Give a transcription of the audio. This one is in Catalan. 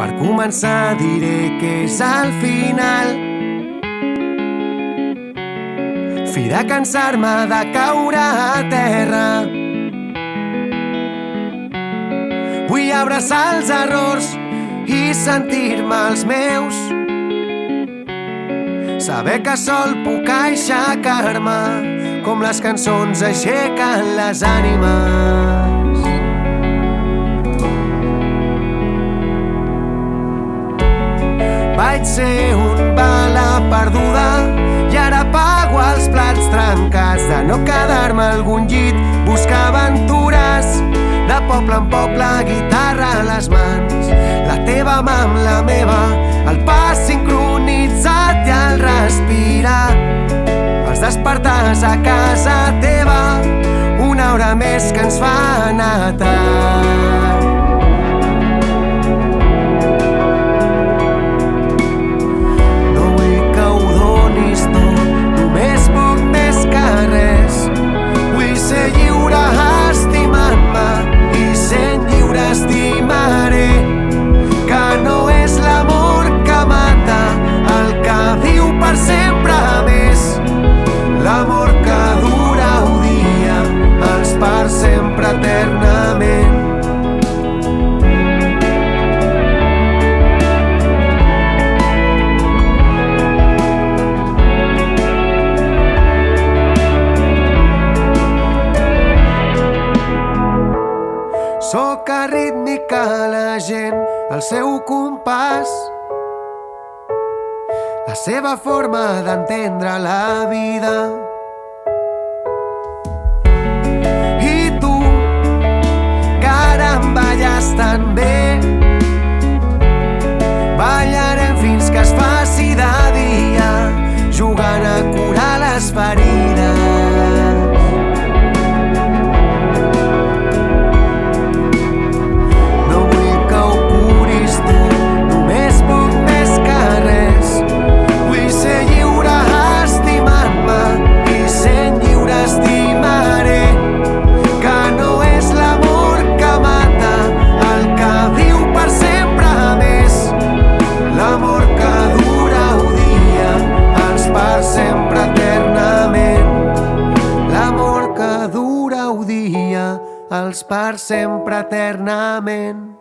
Per començar diré que és al final. Fi de cansar-me de caure a terra. Vull abraçar els errors i sentir-me els meus. Saber que sol puc aixecar-me com les cançons aixequen les ànimes. Vaig ser un bala perduda i ara pago els plats trencats de no quedar-me a algun llit, buscar aventures de poble en poble, guitarra a les mans, la teva mà amb la meva, el pas sincronitzat i el respirar, els despertars a casa teva, una hora més que ens fa anar tard. No vull que ho donis tot, només puc més que res. Vull ser lliure estimant-me i sent lliure estimaré, que no és l'amor que mata el que viu per sempre més, l'amor que dura un dia, els per sempre eternament. Sóc arrítmica, la gent, el seu compàs, la seva forma d'entendre la vida. I tu, que ara em balles tan bé, ballarem fins que es faci de dia, jugant a curar les ferides. Els per sempre eternament.